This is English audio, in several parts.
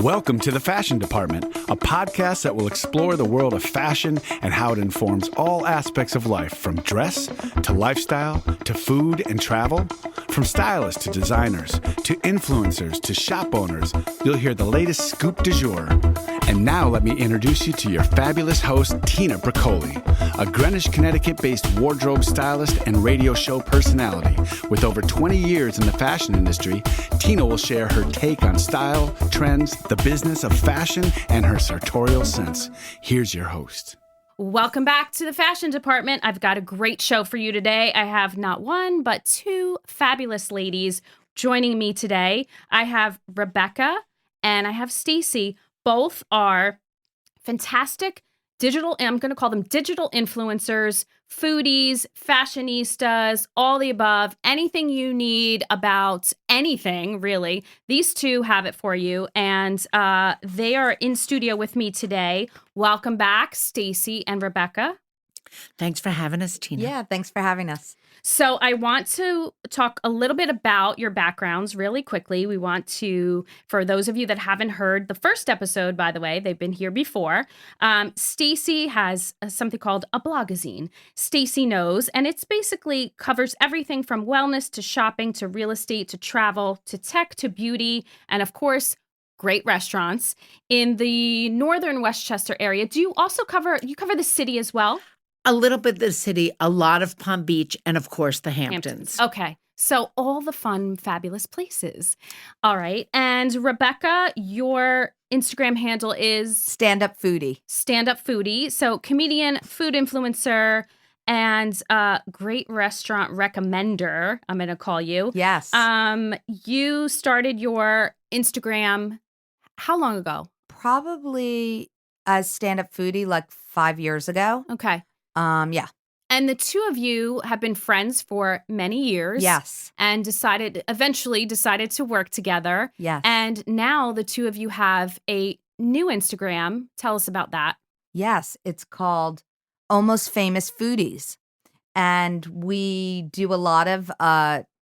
Welcome to The Fashion Department, a podcast that will explore the world of fashion and how it informs all aspects of life, from dress to lifestyle to food and travel. From stylists to designers to influencers to shop owners, you'll hear the latest scoop du jour. And now let me introduce you to your fabulous host, Tina Bricoli, a Greenwich, Connecticut-based wardrobe stylist and radio show personality. With over 20 years in the fashion industry, Tina will share her take on style, trends, the business of fashion, and her sartorial sense. Here's your host. Welcome back to the Fashion Department. I've got a great show for you today. I have not one, but two fabulous ladies joining me today. I have Rebecca and I have Stacy. Both are fantastic I'm going to call them digital influencers, foodies, fashionistas, all the above, anything you need about anything, really. These two have it for you, and they are in studio with me today. Welcome back, Stacy and Rebecca. Thanks for having us, Tina. Yeah, thanks for having us. So I want to talk a little bit about your backgrounds really quickly. We want to, for those of you that haven't heard the first episode, by the way, they've been here before. Stacy has something called a blogazine, Stacy Knows, and it's basically covers everything from wellness to shopping to real estate to travel to tech to beauty and, of course, great restaurants in the northern Westchester area. Do you also cover the city as well? A little bit of the city, a lot of Palm Beach, and of course the Hamptons. Okay. So all the fun, fabulous places. All right. And Rebecca, your Instagram handle is? Stand Up Foodie. Stand Up Foodie. So comedian, food influencer, and great restaurant recommender, I'm going to call you. Yes. You started your Instagram how long ago? Probably as Stand Up Foodie like 5 years ago. Okay. Yeah. And the two of you have been friends for many years. Yes. And eventually decided to work together. Yes. And now the two of you have a new Instagram. Tell us about that. Yes. It's called Almost Famous Foodies. And we do a lot of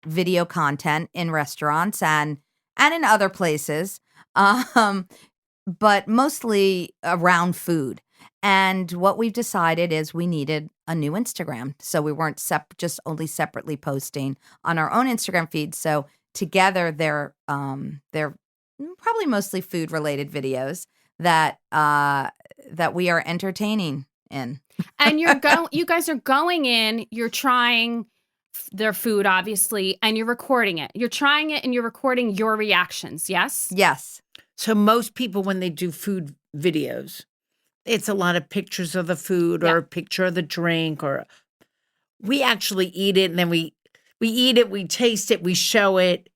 video content in restaurants and in other places, but mostly around food. And what we've decided is we needed a new Instagram. So we weren't just only separately posting on our own Instagram feed. So together they're probably mostly food related videos that we are entertaining in. And you guys are going in, you're trying their food, obviously, and you're recording it. You're trying it and you're recording your reactions. Yes? Yes. So most people, when they do food videos, it's a lot of pictures of the food or a picture of the drink, or we actually eat it and then we eat it, we taste it, we show it.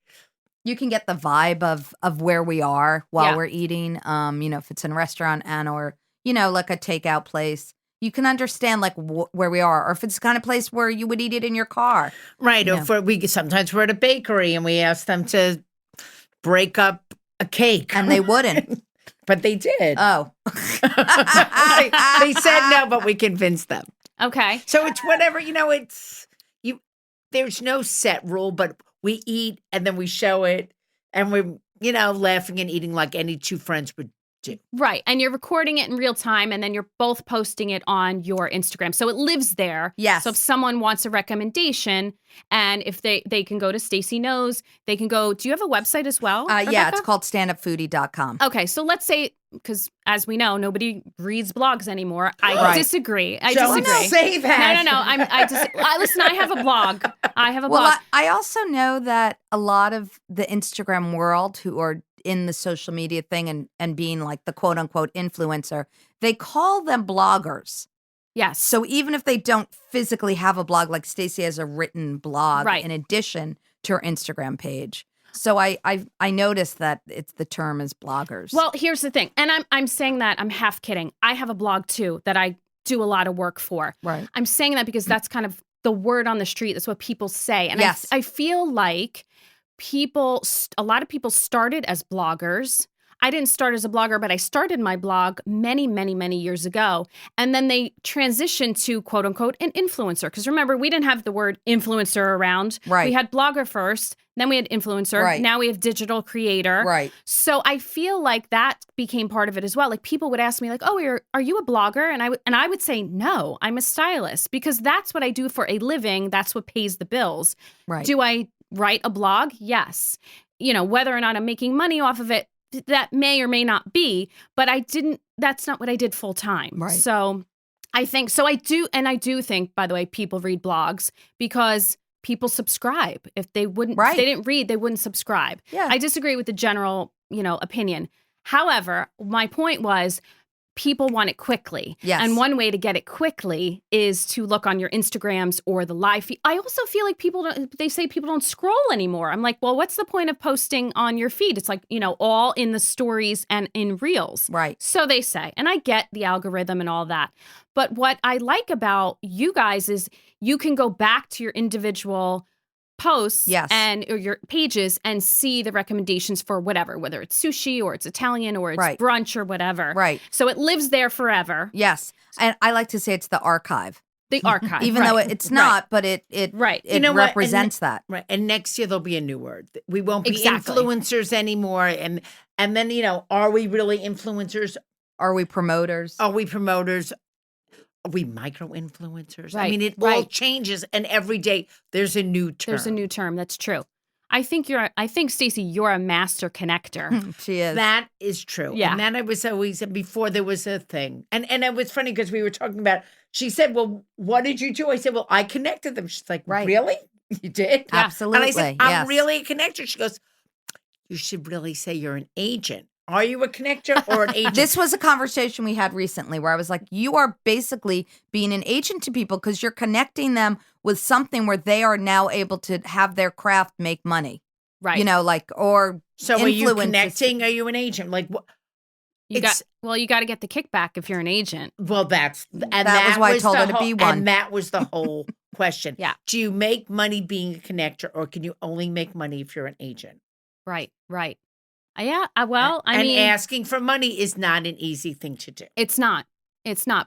You can get the vibe of where we are while we're eating. If it's in a restaurant or, like a takeout place, you can understand like where we are, or if it's the kind of place where you would eat it in your car. Right. Or sometimes we're at a bakery and we ask them to break up a cake. And they wouldn't. But they did. Oh. they said no, but we convinced them. Okay. So it's whatever, there's no set rule, but we eat and then we show it and we're, laughing and eating like any two friends would do. Right. And you're recording it in real time and then you're both posting it on your Instagram. So it lives there. Yes. So if someone wants a recommendation and if they can go to Stacy Knows, they can go, do you have a website as well? Yeah, it's called standupfoodie.com. Okay. So let's say, because as we know, nobody reads blogs anymore. I disagree. I disagree. Say that. No. Listen, I have a blog. Well, I also know that a lot of the Instagram world who are in the social media thing and being like the quote unquote influencer, they call them bloggers. Yes. So even if they don't physically have a blog, like Stacy has a written blog in addition to her Instagram page. So I noticed that the term is bloggers. Well, here's the thing. And I'm saying that, I'm half kidding. I have a blog too that I do a lot of work for. Right. I'm saying that because that's kind of the word on the street. That's what people say. And yes. I feel like a lot of people started as bloggers. I didn't start as a blogger, but I started my blog many, many, many years ago. And then they transitioned to quote unquote an influencer. Because remember, we didn't have the word influencer around. Right. We had blogger first, then we had influencer. Right. Now we have digital creator. Right. So I feel like that became part of it as well. Like people would ask me like, oh, are you a blogger? And I would say, no, I'm a stylist because that's what I do for a living. That's what pays the bills. Right. Do I write a blog? Yes. Whether or not I'm making money off of it, that may or may not be, but that's not what I did full time. Right. So I think, I do think, by the way, people read blogs because people subscribe. If they didn't read, they wouldn't subscribe. Yeah. I disagree with the general, opinion. However, my point was people want it quickly. Yes. And one way to get it quickly is to look on your Instagrams or the live feed. I also feel like they say people don't scroll anymore. I'm like, well, what's the point of posting on your feed? It's like, all in the stories and in reels. Right. So they say, and I get the algorithm and all that. But what I like about you guys is you can go back to your individual posts or your pages and see the recommendations for whatever, whether it's sushi or it's Italian or it's brunch or whatever. Right. So it lives there forever. Yes. And I like to say it's the archive. The archive. Even though it's not, but it represents that. Right. And next year there'll be a new word. We won't be influencers anymore. And then, are we really influencers? Are we promoters? Are we promoters? Are we micro-influencers? Right, I mean, it all changes, and every day there's a new term. There's a new term. That's true. I think Stacy, you're a master connector. She is. That is true. Yeah. And that I was always, before there was a thing. And it was funny because we were talking about, she said, well, what did you do? I said, well, I connected them. She's like, really? You did? Yeah. Absolutely. And I said, I'm really a connector. She goes, you should really say you're an agent. Are you a connector or an agent? This was a conversation we had recently where I was like, you are basically being an agent to people because you're connecting them with something where they are now able to have their craft make money. Right. So are you connecting? Are you an agent? Like what? You got to get the kickback if you're an agent. Well, that was why I told her to be one. And that was the whole question. Yeah. Do you make money being a connector or can you only make money if you're an agent? Right. Yeah. Well, I mean, asking for money is not an easy thing to do. It's not.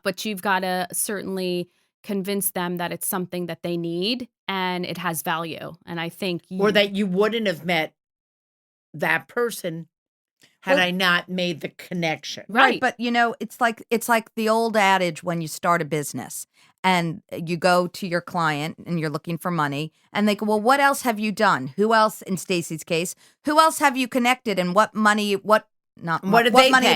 But you've got to certainly convince them that it's something that they need and it has value. And I think or that you wouldn't have met that person had I not made the connection. Right. But it's like the old adage when you start a business and you go to your client and you're looking for money and they go, well, what else have you done? Who else, in Stacy's case, who else have you connected and what money have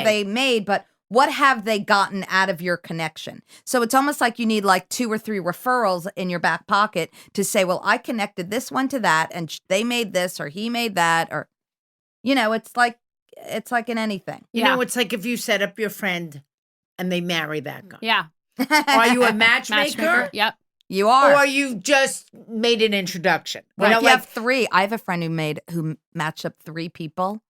they made, but what have they gotten out of your connection? So it's almost like you need like 2 or 3 referrals in your back pocket to say, well, I connected this one to that and they made this or he made that or, it's like in anything. It's like if you set up your friend and they marry that guy. Yeah. Are you a matchmaker? Yep. You are. Or you just made an introduction. Right. You have 3. I have a friend who matched up 3 people.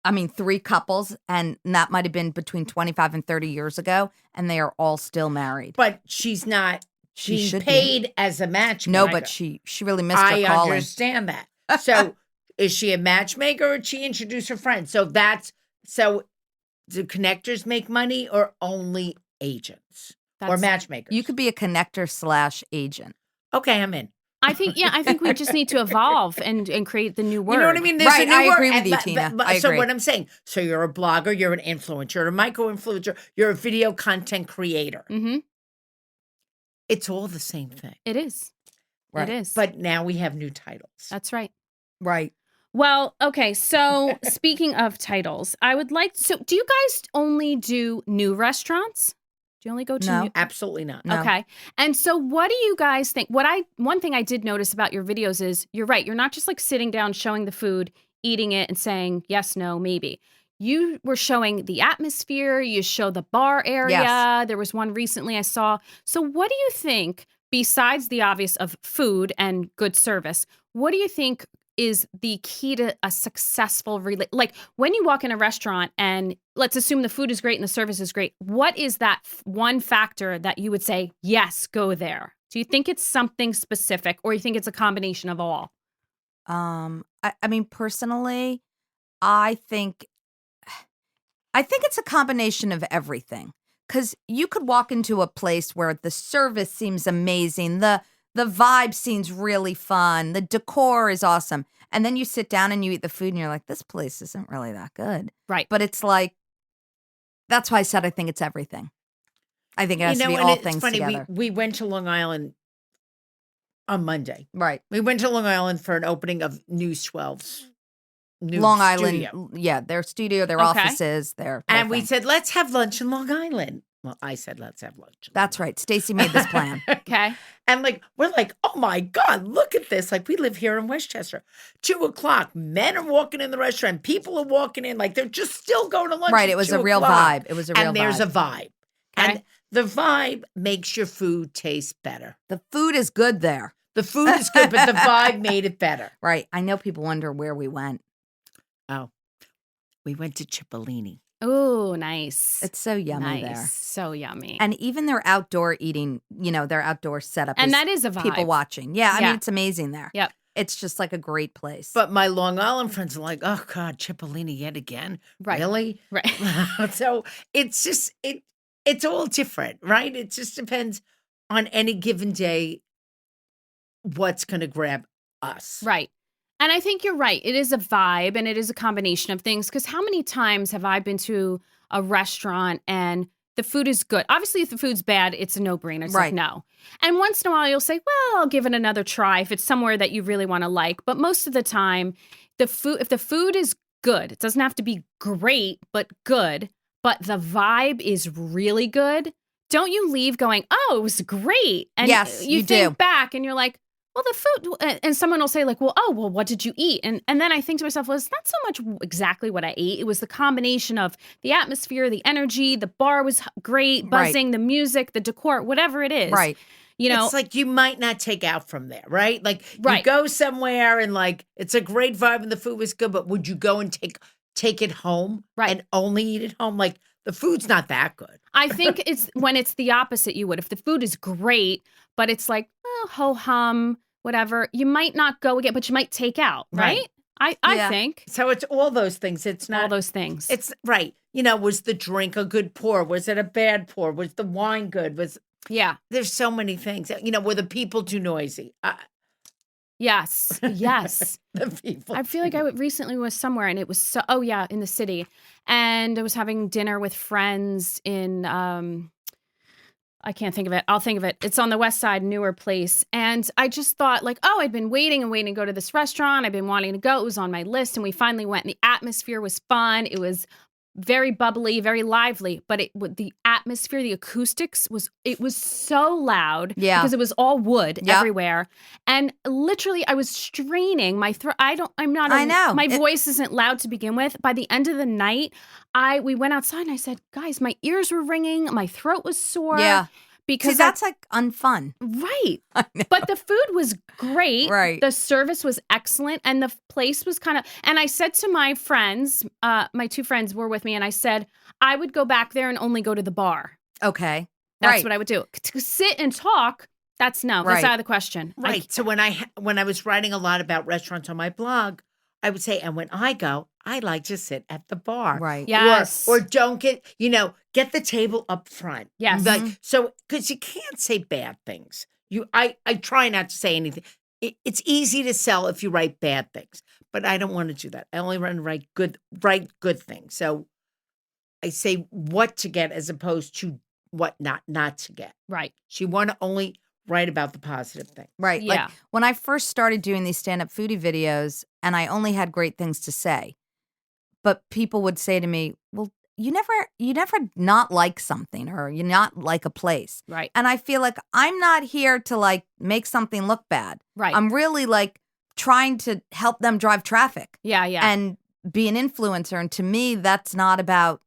3 couples, and that might have been between 25 and 30 years ago, and they are all still married. But she's not being paid as a matchmaker. No, but she really missed her calling. I understand that. So is she a matchmaker or did she introduce her friend? So do connectors make money or only agents or matchmakers? You could be a connector / agent. Okay, I'm in. I think we just need to evolve and create the new word. You know what I mean? There's a new word. I agree with you, Tina. I agree. So what I'm saying, so you're a blogger, you're an influencer, you're a micro-influencer, you're a video content creator. Mm-hmm. It's all the same thing. It is. Right. It is. But now we have new titles. That's right. Right. Well, okay. So speaking of titles, do you guys only do new restaurants? Do you only go to No, absolutely not. No. Okay. And so what do you guys think? One thing I did notice about your videos is you're right. You're not just like sitting down, showing the food, eating it and saying yes, no, maybe. You were showing the atmosphere. You show the bar area. Yes. There was one recently I saw. So what do you think, besides the obvious of food and good service, what do you think is the key to a successful like when you walk in a restaurant and let's assume the food is great and the service is great, what is that one factor that you would say, yes, go there? Do you think it's something specific or you think it's a combination of all? I mean, personally, I think I think it's a combination of everything. Because you could walk into a place where the service seems amazing, the vibe seems really fun, the decor is awesome, and then you sit down and you eat the food and you're like, this place isn't really that good. Right. But it's like, that's why I said I think it's everything. I think it has to be and all it's things funny, together. we went to Long Island on Monday. Right. We went to Long Island for an opening of News 12's new Long Island, studio. yeah, their studio, their Okay. offices, their And whole we thing. said, let's have lunch in Long Island. Well, I said, let's have lunch. in That's Long right. Stacy made this plan. Okay. And we're like, oh my God, look at this. Like, we live here in Westchester. 2:00, men are walking in the restaurant. People are walking in. Like, they're just still going to lunch. Right. at It was a 2:00. real vibe. It was a real And there's vibe. a vibe. And the vibe makes your food taste better. The food is good there. The food is good, but the vibe made it better. Right. I know people wonder where we went. Oh, we went to Cipollini. Oh, nice. It's so yummy nice. there. So yummy. And even their outdoor eating, their outdoor setup And is that is a vibe. people watching. Yeah, I Yeah. mean, it's amazing there. Yep. It's just like a great place. But my Long Island friends are like, oh God, Cipollini yet again? Right. Really? Right. So it's just, it's all different, right? It just depends on any given day what's going to grab us. Right. And I think you're right. It is a vibe and it is a combination of things. Because how many times have I been to a restaurant and the food is good? Obviously, if the food's bad, it's a no-brainer. It's like, Right. no. And once in a while, you'll say, well, I'll give it another try if it's somewhere that you really want to like. But most of the time, if the food is good, it doesn't have to be great, but good, but the vibe is really good, don't you leave going, oh, it was great. And Yes, you think do. back and you're like, well, the food, and someone will say like, well, what did you eat? And then I think to myself, well, it's not so much exactly what I ate. It was the combination of the atmosphere, the energy, the bar was great, buzzing, the music, the decor, whatever it is. Right. It's like you might not take out from there, right? Like you Right. go somewhere and like it's a great vibe and the food was good, but would you go and take it home Right. and only eat it home? Like the food's not that good. I think it's when it's the opposite, you would. If the food is great, but it's like, oh, ho-hum, whatever, you might not go again, but you might take out, right? I Yeah. think So it's all those things. It's not all those things. It's right. Was the drink a good pour? Was it a bad pour? Was the wine good? Yeah. There's so many things. Were the people too noisy? Yes. Yes. The people. I feel like I recently was somewhere and it was so, in the city. And I was having dinner with friends in, I can't think of it. I'll think of it. It's on the West Side, newer place. And I just thought like, I'd been waiting to go to this restaurant. I've been wanting to go. It was on my list. And we finally went and the atmosphere was fun. It was very bubbly, very lively, but the atmosphere, the acoustics was so loud because it was all wood everywhere. And literally I was straining my throat. I know. My voice isn't loud to begin with. By the end of the night, we went outside and I said, guys, my ears were ringing. My throat was sore. Yeah. Because that's like unfun. Right. But the food was great. Right. The service was excellent. And the place was and I said to my friends, my two friends were with me, and I said, I would go back there and only go to the bar. Okay. That's what I would do. To sit and talk, that's out of the question. Right. So when I was writing a lot about restaurants on my blog, I would say, and when I go, I like to sit at the bar. Right. Yes. Or don't get the table up front. Yes. So, because you can't say bad things. I try not to say anything. It's easy to sell if you write bad things, but I don't want to do that. I only want to write good things. So I say what to get as opposed to what not to get. Right. So you want to only write about the positive thing. Right. Yeah. Like when I first started doing these stand-up foodie videos and I only had great things to say, but people would say to me, well, you never not like something or you not like a place. Right. And I feel like I'm not here to like make something look bad. Right. I'm really like trying to help them drive traffic. Yeah. And be an influencer. And to me, that's not about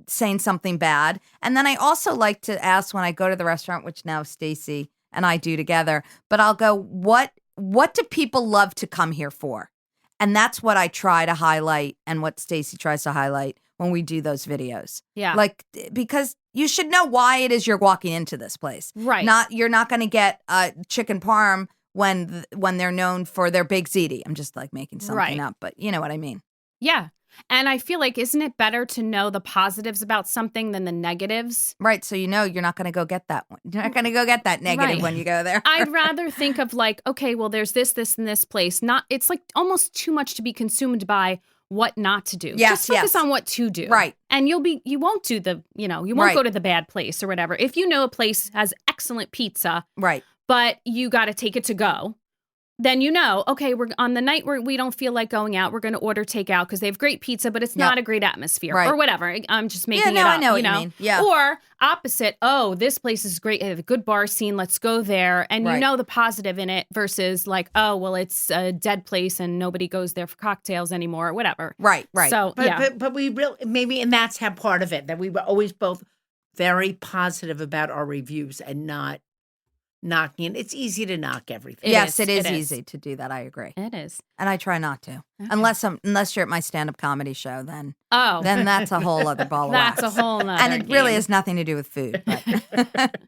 saying something bad. And then I also like to ask when I go to the restaurant, which now Stacy and I do together, but I'll go, what do people love to come here for? And that's what I try to highlight and what Stacy tries to highlight when we do those videos. Yeah. Like, because you should know why it is you're walking into this place. Right. You're not going to get chicken parm when they're known for their big ziti. I'm just like making something up, but you know what I mean. Yeah. And I feel like, isn't it better to know the positives about something than the negatives? Right. So you're not going to go get that one. You're not going to go get that negative Right. when you go there. I'd rather think of like, okay, well, there's this, and this place. It's like almost too much to be consumed by what not to do. Yes, Just focus yes. on what to do. Right. And you won't do you won't Right. go to the bad place or whatever. If you know a place has excellent pizza, Right. but you got to take it to go, then okay, we're on the night where we don't feel like going out, we're going to order takeout because they have great pizza, but it's not a great atmosphere or whatever. I'm just making it up. I know what you mean. Yeah. Or opposite, this place is great. They have a good bar scene. Let's go there. And you know the positive in it versus like, oh, well, it's a dead place and nobody goes there for cocktails anymore or whatever. Right. So, but we really, maybe, and that's how part of it, that we were always both very positive about our reviews and not knocking. It's easy to knock everything. It is easy to do that. I agree. It is. And I try not to. Okay. Unless you're at my stand-up comedy show, then then that's a whole other ball of wax. That's a whole nother And it really game. has nothing to do with food. But.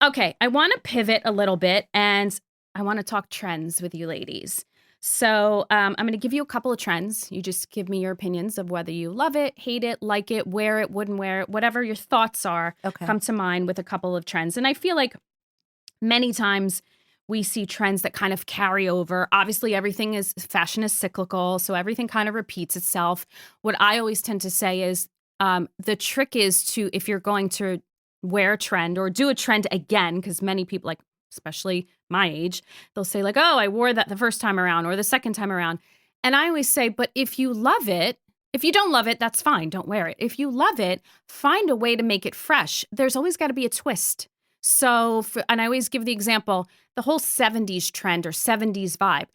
Okay, I want to pivot a little bit and I want to talk trends with you ladies. So I'm going to give you a couple of trends. You just give me your opinions of whether you love it, hate it, like it, wear it, wouldn't wear it, whatever your thoughts are. Okay. Come to mind with a couple of trends. And I feel like many times we see trends that kind of carry over. Obviously, fashion is cyclical, so everything kind of repeats itself. What I always tend to say is the trick is if you're going to wear a trend or do a trend again, because many people, like especially my age, they'll say like, oh, I wore that the first time around or the second time around. And I always say, but if you love it, if you don't love it, that's fine. Don't wear it. If you love it, find a way to make it fresh. There's always got to be a twist. So, and I always give the example, the whole 70s trend or 70s vibe.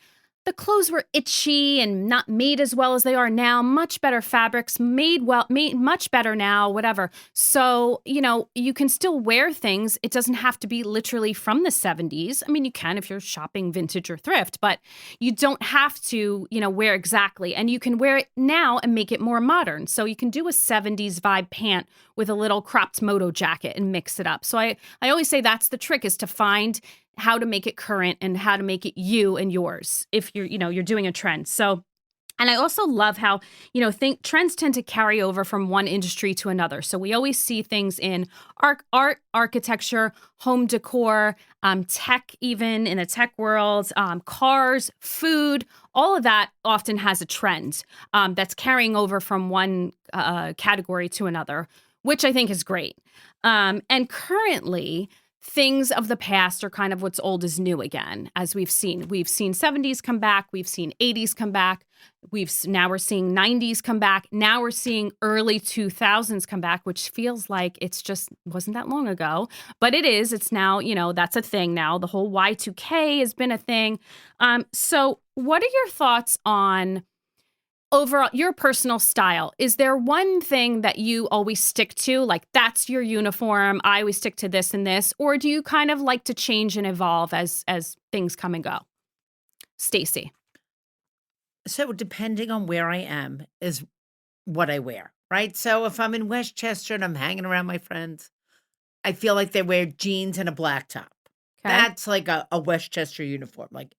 The clothes were itchy and not made as well as they are now. Much better fabrics, made much better now, whatever. So, you can still wear things. It doesn't have to be literally from the 70s. I mean, you can if you're shopping vintage or thrift, but you don't have to, wear exactly. And you can wear it now and make it more modern. So you can do a 70s vibe pant with a little cropped moto jacket and mix it up. So I always say that's the trick, is to find how to make it current and how to make it you and yours if you're doing a trend. So, and I also love how, trends tend to carry over from one industry to another. So we always see things in art, architecture, home decor, tech, even in the tech world, cars, food, all of that often has a trend that's carrying over from one category to another, which I think is great. And currently, things of the past are kind of what's old is new again, as we've seen. We've seen 70s come back. We've seen 80s come back. Now we're seeing 90s come back. Now we're seeing early 2000s come back, which feels like it's just wasn't that long ago. But it is. It's now, that's a thing now. The whole Y2K has been a thing. So what are your thoughts on overall, your personal style? Is there one thing that you always stick to? Like, that's your uniform. I always stick to this and this. Or do you kind of like to change and evolve as things come and go? Stacy. So depending on where I am is what I wear, right? So if I'm in Westchester and I'm hanging around my friends, I feel like they wear jeans and a black top. Okay. That's like a Westchester uniform. Like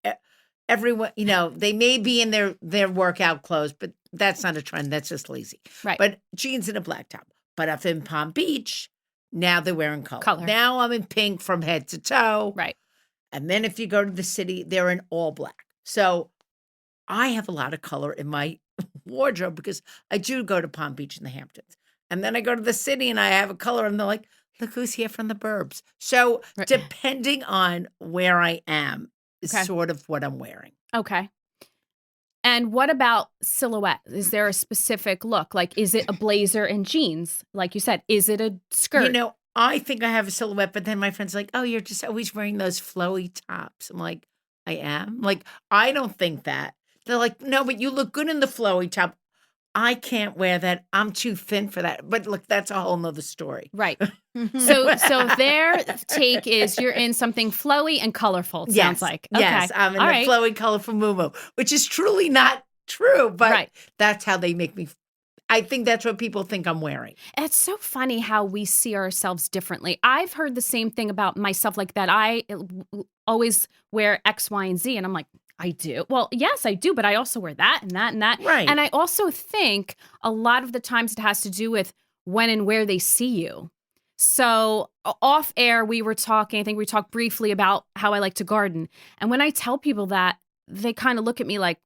everyone, they may be in their workout clothes, but that's not a trend. That's just lazy. Right. But jeans and a black top. But if in Palm Beach, now they're wearing color. Now I'm in pink from head to toe. Right. And then if you go to the city, they're in all black. So I have a lot of color in my wardrobe because I do go to Palm Beach and the Hamptons. And then I go to the city and I have a color and they're like, look who's here from the burbs. So depending on where I am is sort of what I'm wearing. Okay. And what about silhouette? Is there a specific look? Like, is it a blazer and jeans? Like you said, is it a skirt? I think I have a silhouette, but then my friend's like, oh, you're just always wearing those flowy tops. I'm like, I am? Like, I don't think that. They're like, no, but you look good in the flowy top. I can't wear that. I'm too thin for that. But look, that's a whole nother story. Right. So their take is you're in something flowy and colorful, it sounds like. Okay. Yes, I'm in the flowy, colorful muumuu, which is truly not true, but that's how they make me. I think that's what people think I'm wearing. It's so funny how we see ourselves differently. I've heard the same thing about myself, like that I always wear X, Y, and Z. And I'm like, I do. Well, yes, I do, but I also wear that and that and that. Right. And I also think a lot of the times it has to do with when and where they see you. So off air, we were talking, I think we talked briefly about how I like to garden. And when I tell people that, they kind of look at me like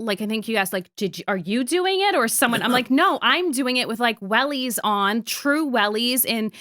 I think you asked, like, are you doing it or someone? I'm like, no, I'm doing it with like wellies on, true wellies in,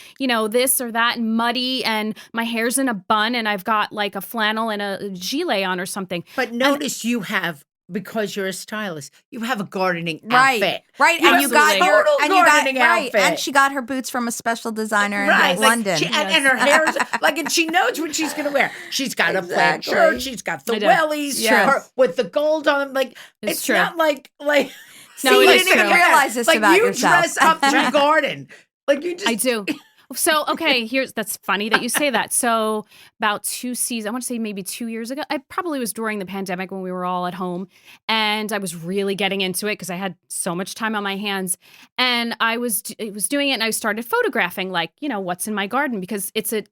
this or that and muddy, and my hair's in a bun and I've got like a flannel and a gilet on or something. But notice you have, because you're a stylist, you have a gardening Right, outfit. right, You and have you got total your gardening outfit. and she got her boots from a special designer in Right, London. and her hair's and she knows what she's going to wear. She's got a plaid shirt. She's got the I do. wellies with the gold on them. Like it's true. not like No, See, it you is didn't even true. realize this like about you yourself. dress up to garden. Like you just I do. So, okay, that's funny that you say that. So about 2 seasons, I want to say maybe 2 years ago, I probably was during the pandemic when we were all at home, and I was really getting into it because I had so much time on my hands, and I was doing it, and I started photographing, like, what's in my garden, because it's a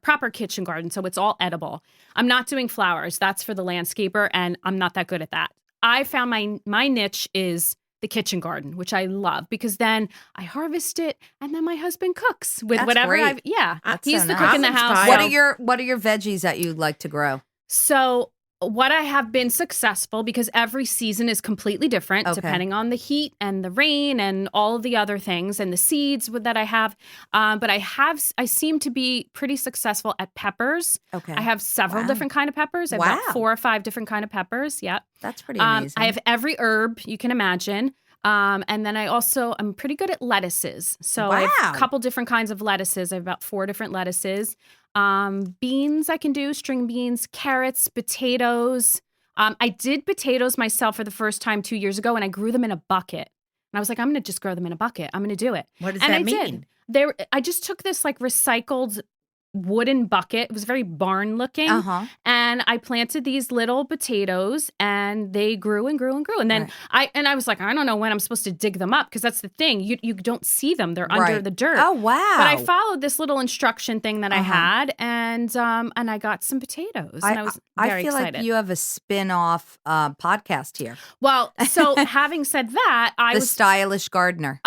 proper kitchen garden. So it's all edible. I'm not doing flowers. That's for the landscaper. And I'm not that good at that. I found my niche is the kitchen garden, which I love, because then I harvest it and then my husband cooks with That's whatever great. He's so the nice. cook in the I'm house. inspired. What are your veggies that you like to grow? So what I have been successful, because every season is completely different depending on the heat and the rain and all of the other things and the seeds that I have. But I seem to be pretty successful at peppers. Okay. I have several different kind of peppers. I've got 4 or 5 different kind of peppers. Yep. That's pretty amazing. I have every herb you can imagine. And then I'm pretty good at lettuces. So I have a couple different kinds of lettuces. I have about 4 different lettuces. Beans I can do, string beans, carrots, potatoes. I did potatoes myself for the first time 2 years ago, and I grew them in a bucket. And I was like, I'm going to just grow them in a bucket. I'm going to do it. What does and that I mean? did. I just took this like recycled wooden bucket. It was very barn looking. And I planted these little potatoes, and they grew and grew and grew. And then I was like, I don't know when I'm supposed to dig them up, because that's the thing. You don't see them. They're under the dirt. Oh, wow. But I followed this little instruction thing that I had, and I got some potatoes. And I was very excited. Like you have a spin-off podcast here. Well, so having said that, The Stylish Gardener.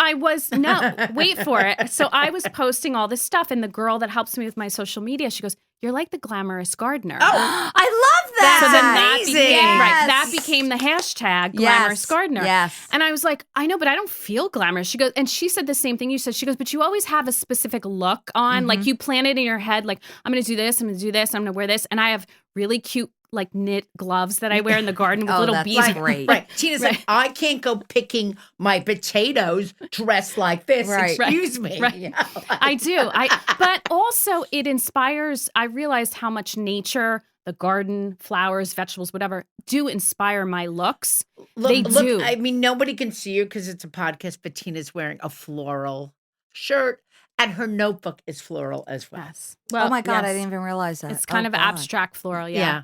Wait for it. So I was posting all this stuff, and the girl that helps me with my social media, she goes, "You're like the glamorous gardener." Oh, I love that. So then amazing. that became the hashtag glamorous gardener. Yes. And I was like, I know, but I don't feel glamorous. She goes, and she said the same thing you said. She goes, but you always have a specific look on, like you plan it in your head, like I'm going to do this, I'm going to do this, I'm going to wear this. And I have really cute like knit gloves that I wear in the garden with little bees. Great. Right. Tina's like, I can't go picking my potatoes dressed like this. Right. Excuse me. Right. Yeah, I do. But also it inspires, I realized how much nature, the garden, flowers, vegetables, whatever, do inspire my looks. They do. I mean, nobody can see you because it's a podcast, but Tina's wearing a floral shirt. And her notebook is floral as well. Yes. Well, oh my God, yes. I didn't even realize that. It's kind of God. abstract floral, yeah.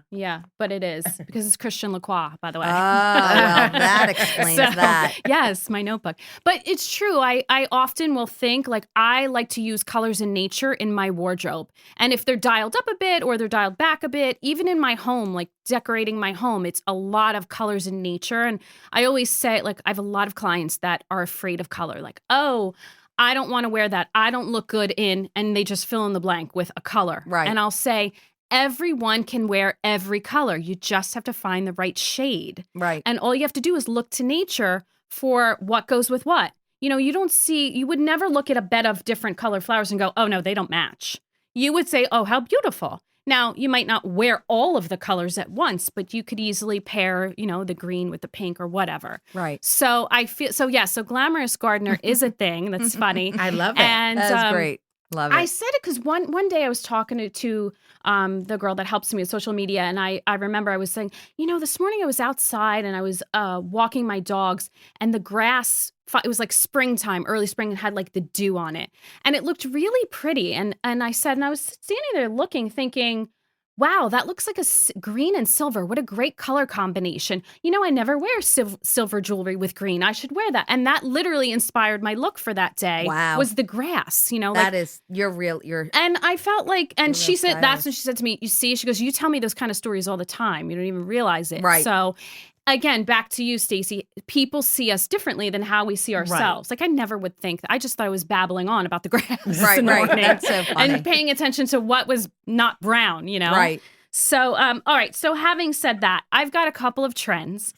But it is, because it's Christian Lacroix, by the way. Oh, well, that explains that. Yes, my notebook. But it's true. I often will think, like, I like to use colors in nature in my wardrobe. And if they're dialed up a bit or they're dialed back a bit, even in my home, like decorating my home, it's a lot of colors in nature. And I always say, like, I have a lot of clients that are afraid of color. Like, oh, I don't want to wear that. I don't look good in, and they just fill in the blank with a color. Right. And I'll say, everyone can wear every color. You just have to find the right shade. Right. And all you have to do is look to nature for what goes with what. You would never look at a bed of different colored flowers and go, oh no, they don't match. You would say, oh, how beautiful. Now, you might not wear all of the colors at once, but you could easily pair, the green with the pink or whatever. Right. So so glamorous gardener is a thing. That's funny. I love it. And That's great. Love it. I said it because one day I was talking to the girl that helps me with social media, and I remember I was saying, this morning I was outside and I was walking my dogs, and the grass, it was like springtime, early spring, and had like the dew on it, and it looked really pretty. And I said, and I was standing there looking, thinking, wow, that looks like a green and silver. What a great color combination. You know, I never wear silver jewelry with green. I should wear that. And that literally inspired my look for that day. Wow. Was the grass, you know. That is, you're real. And I felt like, and she said, stylist. that's when she said to me, you see, she goes, you tell me those kind of stories all the time. You don't even realize it. Right. So again, back to you, Stacy, people see us differently than how we see ourselves. Like I never would think that. I just thought I was babbling on about the grass. Right. Morning, That's so funny. and paying attention to what was not brown, you know? Right. So, all right. So having said that, I've got a couple of trends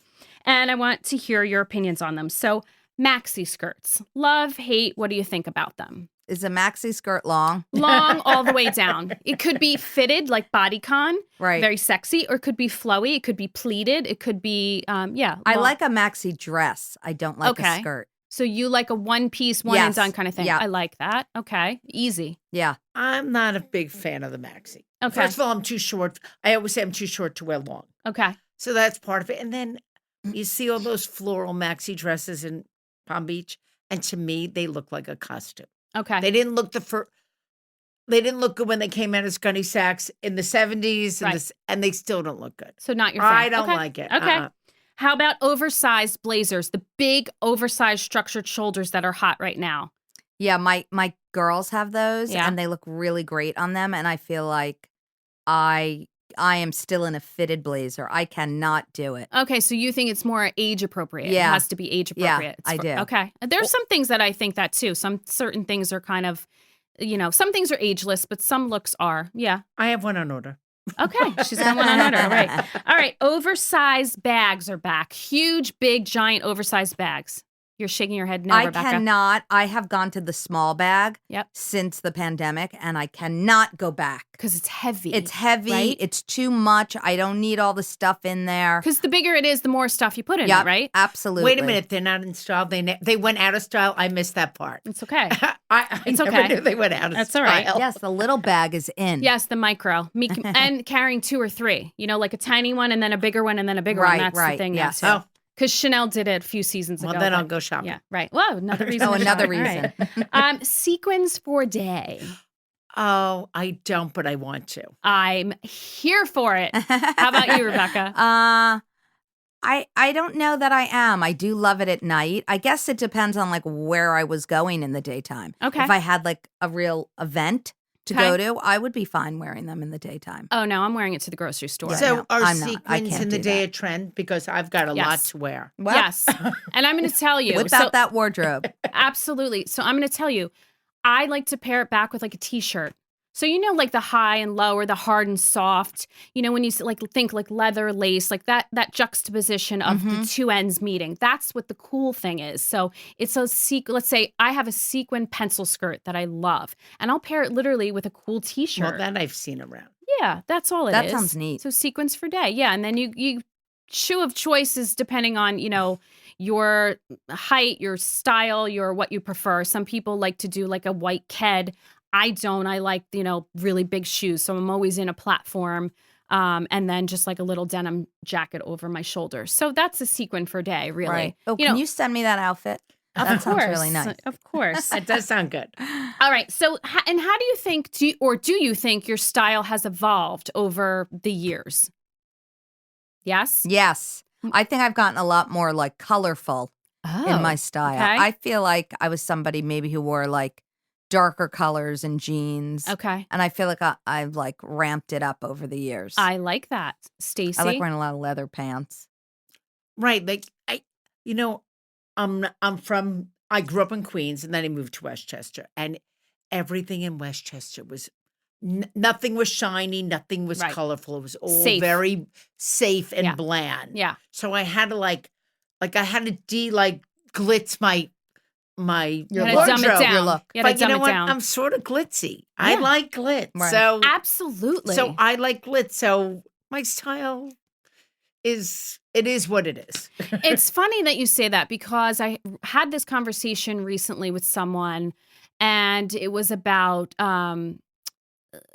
and I want to hear your opinions on them. So maxi skirts, love, hate, what do you think about them? Is a maxi skirt long? Long all the way down. It could be fitted like bodycon, Right. very sexy, or it could be flowy. It could be pleated. It could be, I long. like a maxi dress. I don't like a Okay. skirt. So you like a one piece, one Yes. and done kind of thing. Yeah. I like that. Okay. Easy. Yeah. I'm not a big fan of the maxi. Okay. First of all, I'm too short. I always say I'm too short to wear long. Okay. So that's part of it. And then you see all those floral maxi dresses in Palm Beach, and to me, they look like a costume. Okay. They didn't look they didn't look good when they came out as Gunny Sacks in the 70s, Right. and they still don't look good. So not your thing. I don't Okay. like it. Okay. How about oversized blazers? The big oversized structured shoulders that are hot right now. Yeah, my girls have those Yeah. and they look really great on them, and I feel like I am still in a fitted blazer. I cannot do it. Okay, so you think it's more age appropriate. Yeah. It has to be age Yeah, appropriate. I do. Okay. There's some things that I think that too. Some certain things are kind of, you know, some things are ageless, but some looks are. Yeah. I have one on order. Okay. She's got one on order. Right. All right. Oversized bags are back. Huge, big, giant oversized bags. You're shaking your head no, I Rebecca. cannot. I have gone to the small bag Yep. since the pandemic, and I cannot go back. Because it's heavy. It's heavy. Right? It's too much. I don't need all the stuff in there. Because the bigger it is, the more stuff you put in Yep, it, right? absolutely. Wait a minute, they're not in style. They went out of style. I missed that part. It's okay. I It's never okay. knew they went out of That's all style. right. Yes, the little bag is in. Yes, the micro. And carrying 2 or 3. You know, like a tiny one and then a bigger one and then a bigger one. Right, That's right, the thing. yeah. Too. Oh, Because Chanel did it a few seasons well, ago. then but- I'll go shopping. Yeah, right. Whoa, another reason. Oh, to another shop. All reason. right. Sequins for day. Oh, I don't, but I want to. I'm here for it. How about you, Rebecca? I don't know that I am. I do love it at night. I guess it depends on like where I was going in the daytime. Okay. If I had like a real event to Okay. go to, I would be fine wearing them in the daytime. Oh, no, I'm wearing it to the grocery store. So no, are I'm not. I sequins can't in the do day that. a trend? Because I've got a lot Yes. to wear. Well, Yes. And I'm going to tell you. Whip out so- that wardrobe. Absolutely. So I'm going to tell you, I like to pair it back with like a t-shirt. So, you know, like the high and low or the hard and soft, you know, when you like think like leather, lace, like that juxtaposition of the two ends meeting. That's what the cool thing is. So it's a let's say I have a sequin pencil skirt that I love and I'll pair it literally with a cool t-shirt. Well, that I've seen around. Yeah, that's all it is. That sounds neat. So sequins for day. Yeah. And then you shoe of choices depending on, you know, your height, your style, your what you prefer. Some people like to do like a white ked. I don't. I like, you know, really big shoes. So I'm always in a platform and then just like a little denim jacket over my shoulders. So that's a sequin for day, really. Right. Oh, You can know, you send me that outfit? of That sounds course, really nice. Of course. That does sound good. All right. So, and how do you think, do you think your style has evolved over the years? Yes? Yes. I think I've gotten a lot more like colorful in my style. okay. I feel like I was somebody maybe who wore like darker colors and jeans. Okay. And I feel like I've like ramped it up over the years. I like that. Stacy? I like wearing a lot of leather pants. Right. Like I grew up in Queens and then I moved to Westchester, and everything in Westchester was nothing was shiny, nothing was Right. colorful. It was all Safe. very safe and Yeah. bland. Yeah. So I had to like I had to glitz my You Your had to look. dumb it wardrobe. down. Your look. You had to But you dumb know it what? down. I'm sort of glitzy. I Yeah. like glitz. Right. So Absolutely. so I like glitz. So my style is what it is. It's funny that you say that because I had this conversation recently with someone and it was about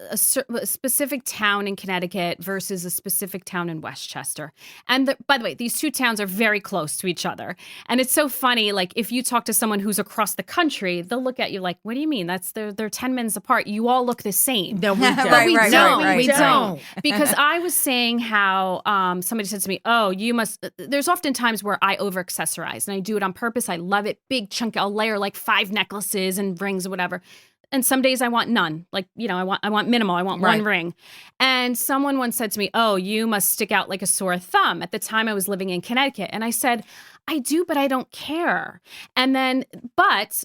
a specific town in Connecticut versus a specific town in Westchester. And by the way, these two towns are very close to each other. And it's so funny, like if you talk to someone who's across the country, they'll look at you like, what do you mean? They're 10 minutes apart. You all look the same. No, we don't. Right, we right, don't. right, We right. don't. Because I was saying how somebody said to me, oh, you must, there's often times where I over accessorize and I do it on purpose. I love it. Big chunk. I'll layer like 5 necklaces and rings or whatever. And some days I want none. Like, you know, I want minimal. I want one ring. And someone once said to me, oh, you must stick out like a sore thumb. At the time I was living in Connecticut. And I said, I do, but I don't care. And then, but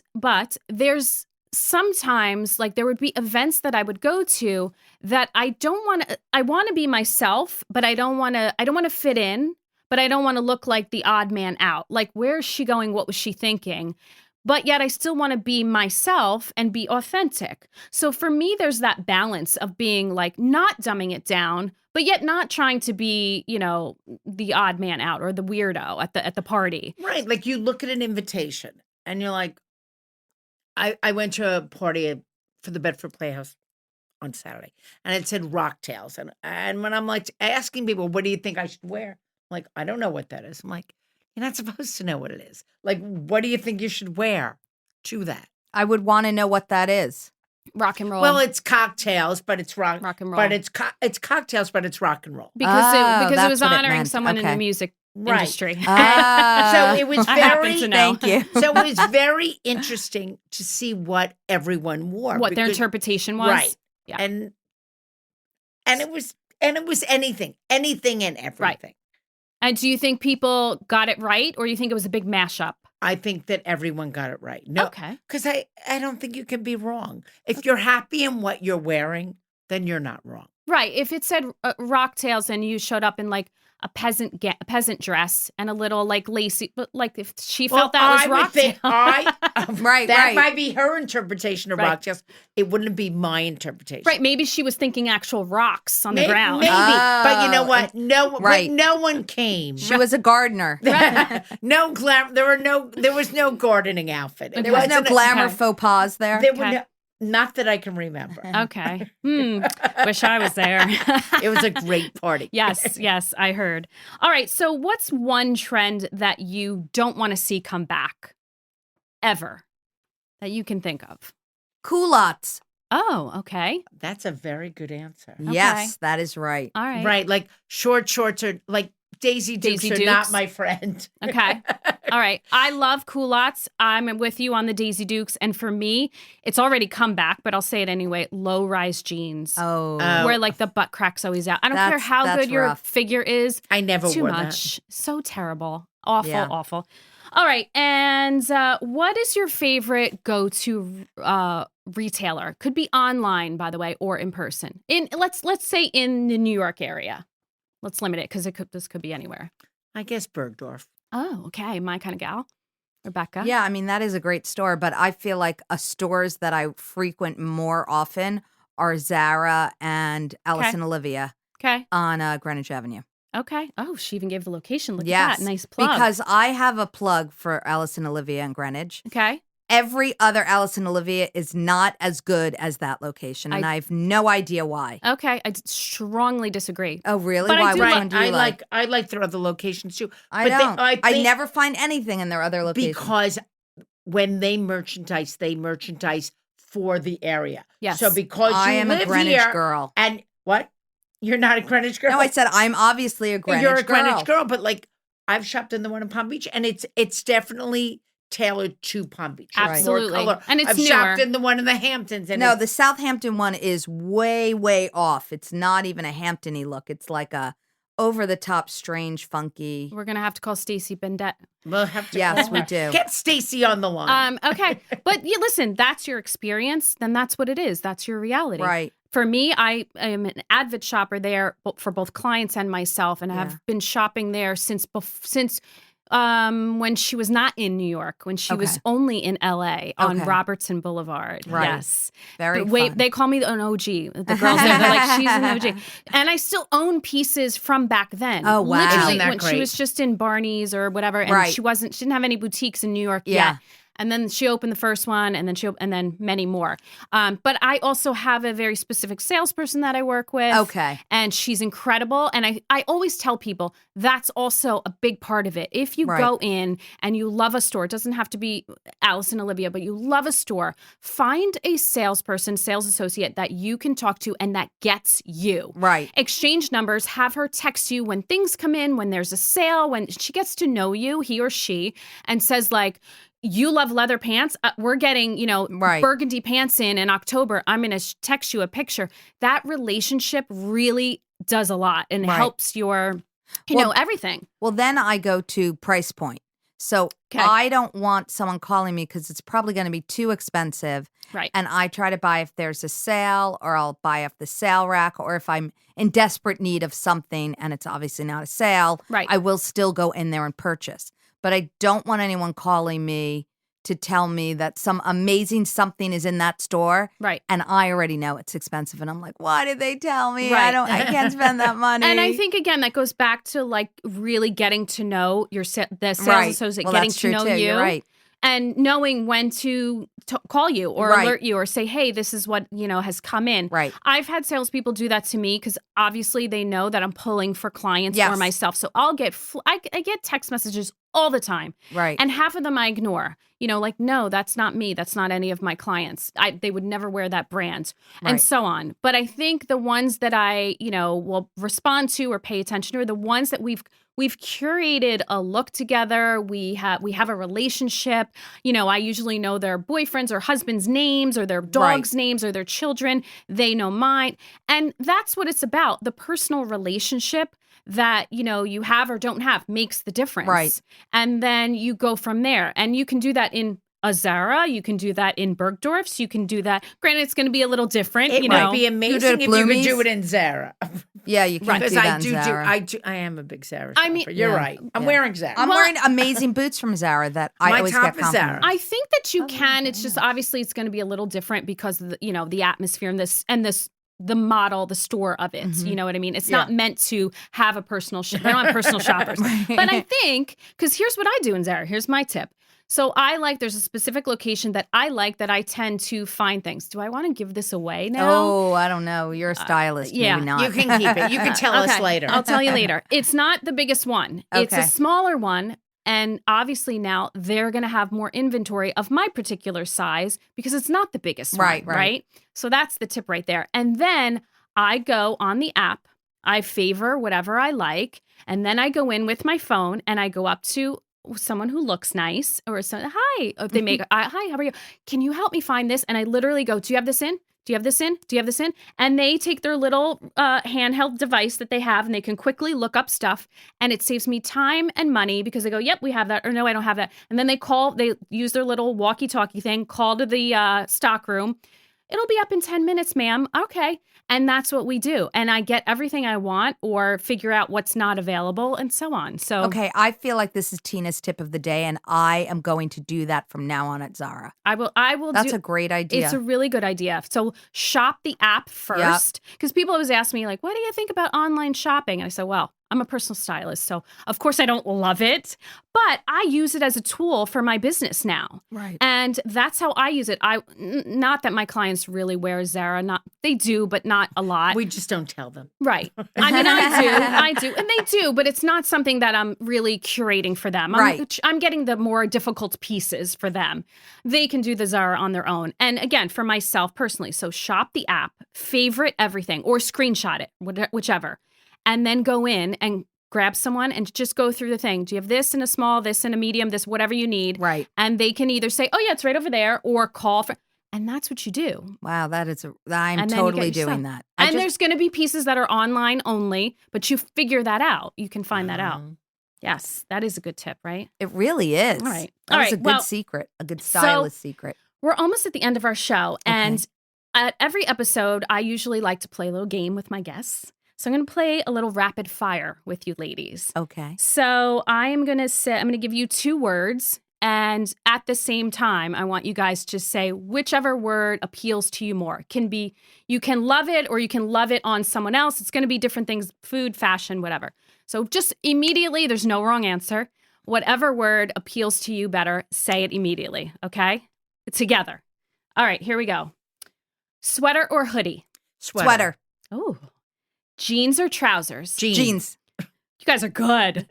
there's sometimes like there would be events that I would go to that I want to be myself, but I don't want to fit in, but I don't want to look like the odd man out. Like, where is she going? What was she thinking? But yet I still want to be myself and be authentic. So for me, there's that balance of being like not dumbing it down, but yet not trying to be, you know, the odd man out or the weirdo at the party. Right. Like you look at an invitation and you're like, I went to a party for the Bedford Playhouse on Saturday and it said Rocktails. And when I'm like asking people, what do you think I should wear? I'm like, I don't know what that is. I'm like, you're not supposed to know what it is. Like, what do you think you should wear to that? I would want to know what that is. Rock and roll. Well, it's cocktails, but it's rock and roll. But it's cocktails, but it's rock and roll. because it that's was what it honoring meant. someone in Okay. the music Right. industry. So it was I happen very to know. Thank you. So it was very interesting to see what everyone wore. What their because- interpretation was. Right. Yeah. And it was anything and everything. And do you think people got it right, or you think it was a big mashup? I think that everyone got it right. No, Okay. because I don't think you can be wrong. If you're happy in what you're wearing, then you're not wrong. Right. If it said Rocktails and you showed up in like a peasant dress and a little like lacy, but like if she felt that was would think Rocktail. Right, that right. might be her interpretation of Right. Rocktails. It wouldn't be my interpretation. Right. Maybe she was thinking actual rocks on the Maybe, ground. but you know what? right. But no one came. She was a gardener. No glam. There was no gardening outfit. There There was no wasn't a- glamour okay. faux pas there. There were Okay. no, not that I can remember. Okay. Wish I was there. It was a great party. Yes, I heard. All right. So what's one trend that you don't want to see come back ever that you can think of? Culottes. Oh, okay. That's a very good answer. Yes, that is right. All right. Right, like short shorts are like Daisy Dukes Daisy are Dukes. not my friend. Okay. All right. I love culottes. I'm with you on the Daisy Dukes. And for me, it's already come back, but I'll say it anyway. Low-rise jeans. Oh. Where like the butt crack's always out. I don't care how that's good your rough. figure is. I never Too wore much. So terrible. Awful, Yeah. awful. All right. And what is your favorite go-to retailer? Could be online, by the way, or in person. Let's say in the New York area. Let's limit it because this could be anywhere. I guess Bergdorf. Oh, okay. My kind of gal. Rebecca. Yeah, I mean, that is a great store, but I feel like stores that I frequent more often are Zara and Alice and Olivia Okay. on Greenwich Avenue. Okay. Oh, she even gave the location. Look Yes, at that. Nice plug. Because I have a plug for Alice and Olivia in Greenwich. Okay. Every other Alice and Olivia is not as good as that location, and I have no idea why. Okay. I strongly disagree. Oh, really? But I Why? do Which like- one do you like? I like their other locations too. I but don't. I think never find anything in their other locations. because when they merchandise for the area. Yes. So because I you am a live Greenwich here, girl. and what? You're not a Greenwich girl. No, I said I'm obviously a Greenwich You're a girl. Greenwich girl, but like I've shopped in the one in Palm Beach, and it's definitely tailored to Palm Beach. It's more Absolutely. color. And it's I've newer. shopped in the one in the Hamptons, and No, it's, the Southampton one is way, way off. It's not even a Hampton-y look. It's like a over-the-top, strange, funky. We're going to have to call Stacy Bendett. we'll have to Yes, call we her. do. Get Stacy on the line. Okay. But yeah, listen, that's your experience. Then that's what it is. That's your reality. Right. For me, I am an avid shopper there for both clients and myself, and have been shopping there since when she was not in New York, when she was only in LA on Okay. Robertson Boulevard. Right. Yes. Very But wait, fun. they call me an OG. The girls there, they're like, she's an OG. And I still own pieces from back then. Oh, wow. Literally, Isn't that when she great? was just in Barney's or whatever, and Right. she didn't have any boutiques in New York Yeah. yet. And then she opened the first one, and then many more. But I also have a very specific salesperson that I work with. Okay. And she's incredible. And I always tell people that's also a big part of it. If you go in and you love a store, it doesn't have to be Alice and Olivia, but you love a store, find a salesperson, sales associate that you can talk to and that gets you. Right. Exchange numbers, have her text you when things come in, when there's a sale, when she gets to know you, he or she, and says like, you love leather pants. We're getting, burgundy pants in October. I'm going to text you a picture. That relationship really does a lot and helps your, everything. Well, then I go to price point. So I don't want someone calling me because it's probably going to be too expensive. Right. And I try to buy if there's a sale, or I'll buy off the sale rack, or if I'm in desperate need of something and it's obviously not a sale, I will still go in there and purchase. But I don't want anyone calling me to tell me that some amazing something is in that store. Right. And I already know it's expensive. And I'm like, why did they tell me? Right. I can't spend that money. And I think, again, that goes back to like really getting to know the sales associate, well, getting that's to true know too. you. You're right. And knowing when to call you or alert you or say, hey, this is what, has come in. Right. I've had salespeople do that to me because obviously they know that I'm pulling for clients or myself. So I'll get, I get text messages all the time. Right. And half of them I ignore. Like, no, that's not me. That's not any of my clients. They would never wear that brand and so on. But I think the ones that I, will respond to or pay attention to are the ones that we've curated a look together. We have a relationship. I usually know their boyfriends or husbands' names or their dogs' names or their children. They know mine. And that's what it's about. The personal relationship that, you have or don't have makes the difference. Right. And then you go from there. And you can do that in a Zara, you can do that in Bergdorf's, you can do that. Granted, it's going to be a little different. It might be amazing if you could do it in Zara. Yeah, you can do that in Zara. I am a big Zara shopper. You're right. I'm wearing Zara. I'm wearing amazing boots from Zara that I always get compliments. Zara. I think that you can. It's just obviously it's going to be a little different because of the, the atmosphere and the model, the store of it. You know what I mean? It's not meant to have a personal they don't have personal shoppers. But I think, because here's what I do in Zara. Here's my tip. So there's a specific location that I like that I tend to find things. Do I want to give this away now? Oh, I don't know. You're a stylist. Maybe not. You can keep it. You can tell us later. I'll tell you later. It's not the biggest one. Okay. It's a smaller one. And obviously now they're going to have more inventory of my particular size because it's not the biggest one, right? So that's the tip right there. And then I go on the app, I favor whatever I like, and then I go in with my phone and I go up to someone who looks nice or hi, if they make, hi, how are you? Can you help me find this? And I literally go, do you have this in? Do you have this in? Do you have this in? And they take their little handheld device that they have and they can quickly look up stuff. And it saves me time and money because they go, yep, we have that. Or no, I don't have that. And then they use their little walkie-talkie thing, call to the stock room. It'll be up in 10 minutes, ma'am. Okay. And that's what we do. And I get everything I want or figure out what's not available and so on. So okay, I feel like this is Tina's tip of the day, and I am going to do that from now on at Zara. I will. That's a great idea. It's a really good idea. So shop the app first. Because people always ask me, like, what do you think about online shopping? And I say, well, I'm a personal stylist, so of course I don't love it, but I use it as a tool for my business now. Right. And that's how I use it. Not that my clients really wear Zara, they do, but not a lot. We just don't tell them. Right. I mean, I do, and they do, but it's not something that I'm really curating for them. I'm getting the more difficult pieces for them. They can do the Zara on their own. And again, for myself personally, so shop the app, favorite everything, or screenshot it, whichever. And then go in and grab someone and just go through the thing. Do you have this in a small, this in a medium, this, whatever you need? Right. And they can either say, oh, yeah, it's right over there, or call for, and that's what you do. Wow, I'm totally doing that. And there's going to be pieces that are online only, but you figure that out. You can find that out. Yes, that is a good tip, right? It really is. All right. That's a good secret, a good stylist secret. We're almost at the end of our show. And at every episode, I usually like to play a little game with my guests. So I'm going to play a little rapid fire with you ladies. Okay. So I'm going to give you 2 words. And at the same time, I want you guys to say whichever word appeals to you more. You can love it or you can love it on someone else. It's going to be different things, food, fashion, whatever. So just immediately, there's no wrong answer. Whatever word appeals to you better, say it immediately, okay? Together. All right, here we go. Sweater or hoodie? Sweater. Oh. Jeans or trousers? Jeans. You guys are good.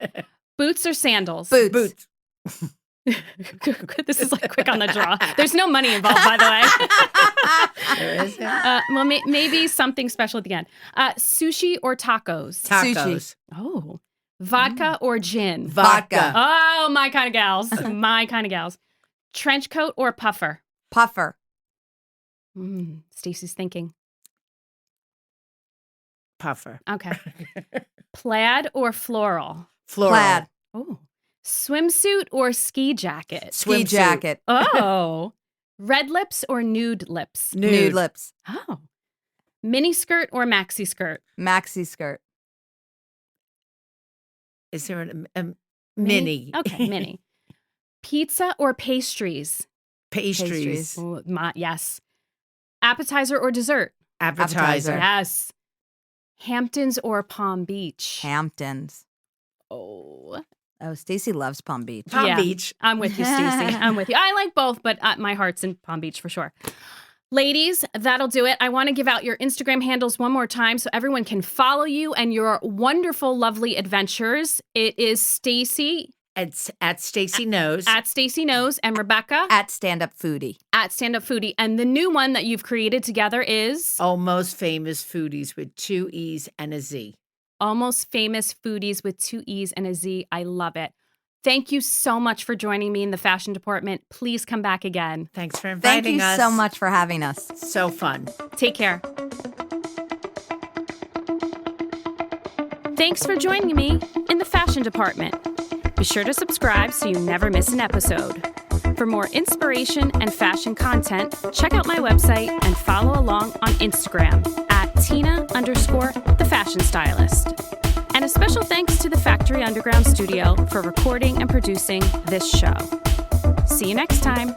Boots or sandals? Boots. This is like quick on the draw. There's no money involved, by the way. There is. Well, maybe something special at the end. Sushi or tacos? Tacos. Oh. Vodka or gin? Vodka. Oh, my kind of gals. My kind of gals. Trench coat or puffer? Puffer. Stacy's thinking. Puffer. Okay. Plaid or floral? Floral. Plaid. Oh. Swimsuit or ski jacket? Ski jacket. Oh. Red lips or nude lips? Nude lips. Oh. Mini skirt or maxi skirt? Maxi skirt. Is there a mini? Okay, mini. Pizza or pastries? Pastries. Oh, yes. Appetizer or dessert? Appetizer. Yes. Hamptons or Palm Beach? Hamptons. Oh. Oh, Stacy loves Palm Beach. Palm Beach. I'm with you, Stacy. I'm with you. I like both, but my heart's in Palm Beach for sure. Ladies, that'll do it. I want to give out your Instagram handles one more time so everyone can follow you and your wonderful, lovely adventures. It is Stacy. It's at Stacy Knows. At Stacy Knows, and Rebecca. At Stand Up Foodie. At Stand Up Foodie. And the new one that you've created together is? Almost Famous Foodies with 2 E's and a Z. Almost Famous Foodies with 2 E's and a Z. I love it. Thank you so much for joining me in the fashion department. Please come back again. Thanks for inviting us. Thank you so much for having us. So fun. Take care. Thanks for joining me in the fashion department. Be sure to subscribe so you never miss an episode. For more inspiration and fashion content, check out my website and follow along on Instagram at Tina_the fashion stylist. And a special thanks to the Factory Underground Studio for recording and producing this show. See you next time.